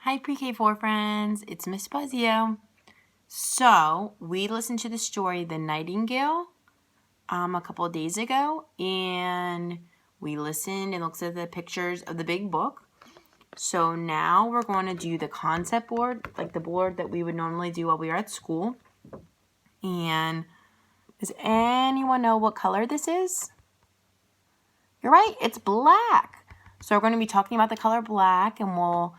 Hi Pre-K4 friends, it's Miss Buzzio. So, we listened to the story The Nightingale a couple of days ago, and we listened and looked at the pictures of the big book. So now we're going to do the concept board, like the board that we would normally do while we were at school. And does anyone know what color this is? You're right, it's black. So we're going to be talking about the color black, and we'll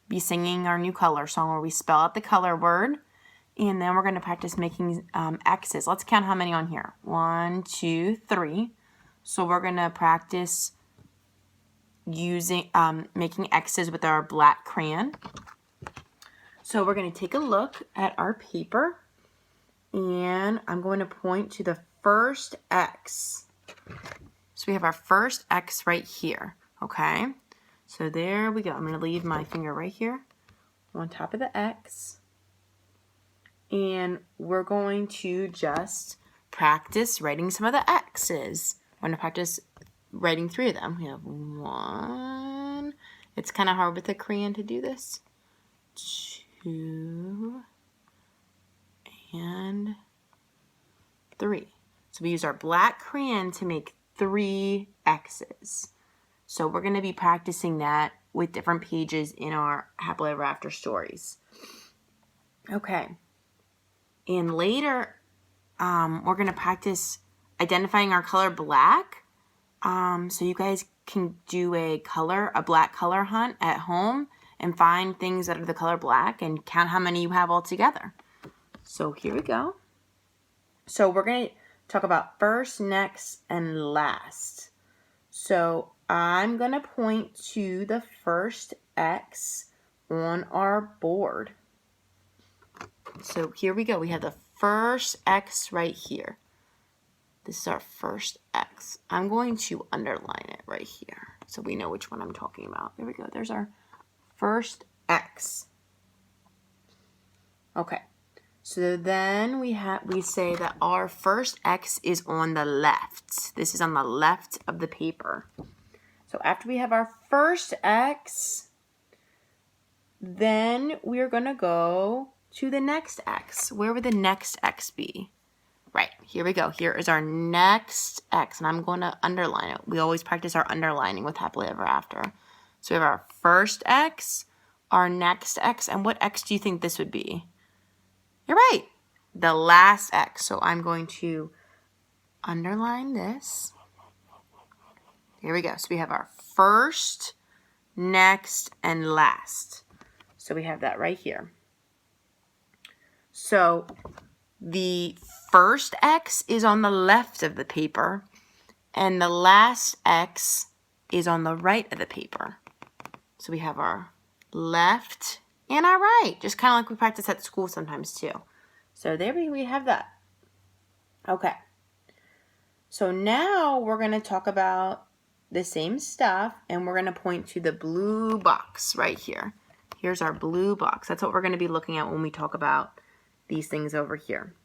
be singing our new color song where we spell out the color word, and then we're going to practice making X's. Let's count how many on here. 1, 2, 3. So we're going to practice using making X's with our black crayon. So we're going to take a look at our paper, and I'm going to point to the first X. So we have our first X right here, okay? So there we go. I'm going to leave my finger right here on top of the X. And we're going to just practice writing some of the X's. We're going to practice writing 3 of them. We have 1. It's kind of hard with the crayon to do this. 2. And 3. So we use our black crayon to make 3 X's. So we're going to be practicing that with different pages in our Happily Ever After stories. Okay. And later, we're going to practice identifying our color black. So you guys can do a black color hunt at home and find things that are the color black and count how many you have all together. So here we go. So we're going to talk about first, next, and last. So I'm going to point to the first X on our board. So here we go. We have the first X right here. This is our first X. I'm going to underline it right here so we know which one I'm talking about. There we go. There's our first X. Okay. So then we say that our first X is on the left. This is on the left of the paper. So after we have our first X, then we're going to go to the next X. Where would the next X be? Right, here we go. Here is our next X, and I'm going to underline it. We always practice our underlining with Happily Ever After. So we have our first X, our next X, and what X do you think this would be? You're right, the last X. So I'm going to underline this. Here we go. So we have our first, next, and last. So we have that right here. So the first X is on the left of the paper, and the last X is on the right of the paper. So we have our left and our right, just kind of like we practice at school sometimes too. So there we have that. Okay. So now we're going to talk about the same stuff, and we're going to point to the blue box right here. Here's our blue box. That's what we're going to be looking at when we talk about these things over here.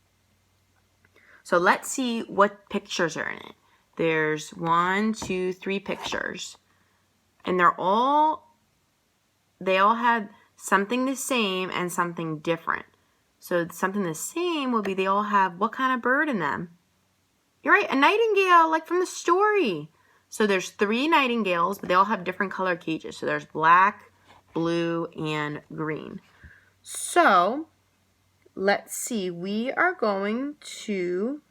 So let's see what pictures are in it. There's 1, 2, 3 pictures. And they all have something the same and something different. So something the same will be they all have what kind of bird in them? You're right, a nightingale, like from the story. So there's 3 nightingales, but they all have different color cages. So there's black, blue, and green. So let's see, we are going to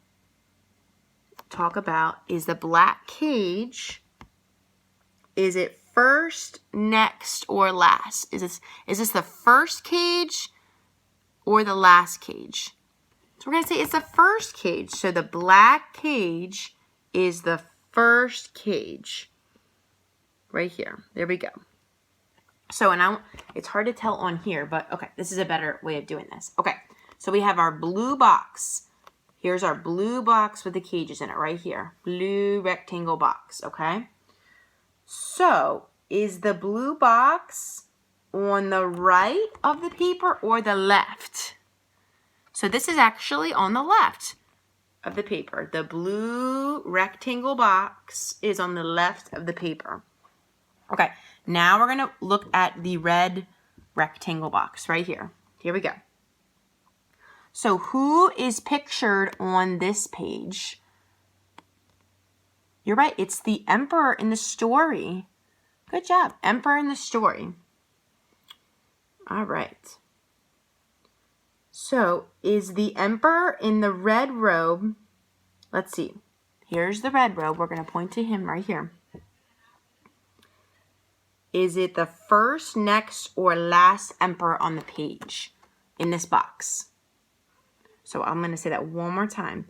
talk about, is the black cage, is it first, next, or last? Is this the first cage or the last cage? So we're going to say it's the first cage. So the black cage is the first cage right here. There we go. So, and it's hard to tell on here, but okay, this is a better way of doing this. Okay, so we have our blue box. Here's our blue box with the cages in it right here. Blue rectangle box, okay? So, is the blue box on the right of the paper or the left? So this is actually on the left of the paper. The blue rectangle box is on the left of the paper. Okay, Now we're going to look at the red rectangle box right here. Here we go. So who is pictured on this page? You're right, it's the emperor in the story. Good job, emperor in the story. All right. So is the emperor in the red robe? Let's see. Here's the red robe. We're going to point to him right here. Is it the first, next, or last emperor on the page in this box? So I'm going to say that one more time.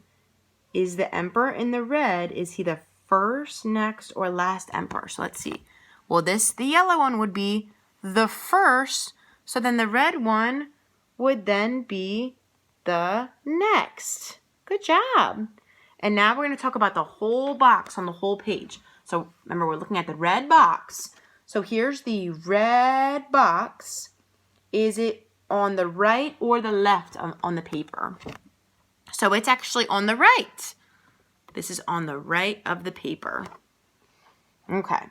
Is the emperor in the red, is he the first, next, or last emperor? So let's see. Well, the yellow one would be the first. So then the red one would then be the next. Good job. And now we're going to talk about the whole box on the whole page. So remember, we're looking at the red box. So here's the red box. Is it on the right or the left on the paper? So it's actually on the right. This is on the right of the paper. Okay.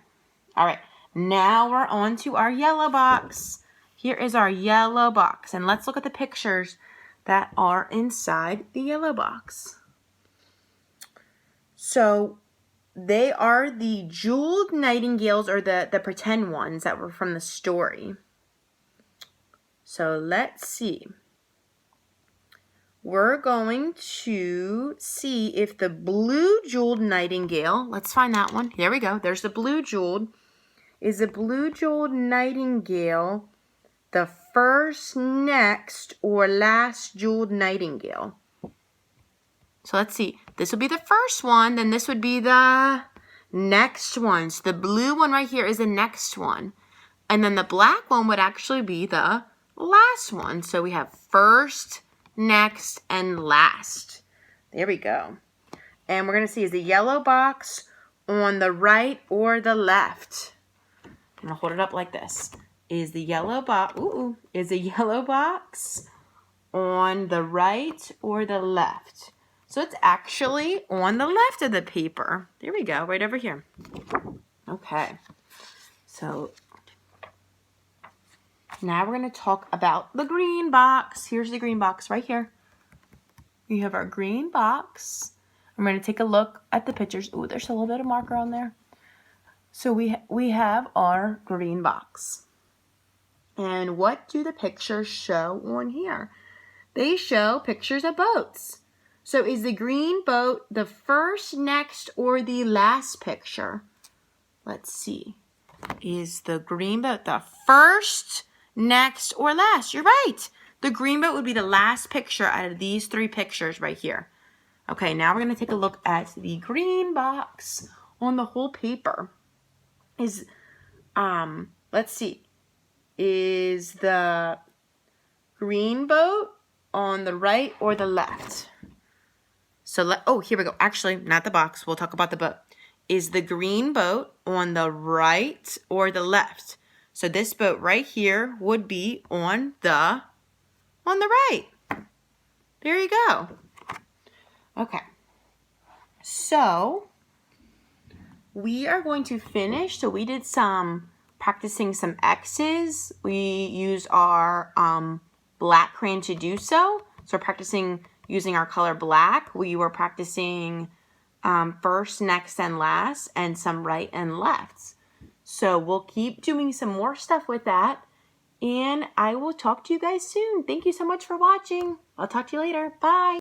All right. Now we're on to our yellow box. Here is our yellow box. And let's look at the pictures that are inside the yellow box. So they are the jeweled nightingales, or the pretend ones that were from the story. So let's see. We're going to see if the blue jeweled nightingale, let's find that one. Here we go. There's the blue jeweled. Is the blue jeweled nightingale the first, next, or last jeweled nightingale? So let's see. This would be the first one. Then this would be the next one. So the blue one right here is the next one. And then the black one would actually be the last one. So we have first, next, and last. There we go. And we're going to see, is the yellow box on the right or the left? I'm going to hold it up like this. Is the yellow box, is the yellow box on the right or the left? So it's actually on the left of the paper. There we go, right over here. Okay. So now we're going to talk about the green box. Here's the green box right here. We have our green box. I'm going to take a look at the pictures. Ooh, there's a little bit of marker on there. So we have our green box. And what do the pictures show on here? They show pictures of boats. So is the green boat the first, next, or the last picture? Let's see. Is the green boat the first, next, or last? You're right. The green boat would be the last picture out of these three pictures right here. Okay, now we're going to take a look at the green box on the whole paper. Let's see. Is the green boat on the right or the left? So here we go. Actually, not the box. We'll talk about the boat. Is the green boat on the right or the left? So this boat right here would be on the right. There you go. Okay. So we are going to finish. So we did practicing some X's. We used our black crayon to do so. So we're practicing using our color black. We were practicing first, next, and last, and some right and lefts. So we'll keep doing some more stuff with that, and I will talk to you guys soon. Thank you so much for watching. I'll talk to you later. Bye.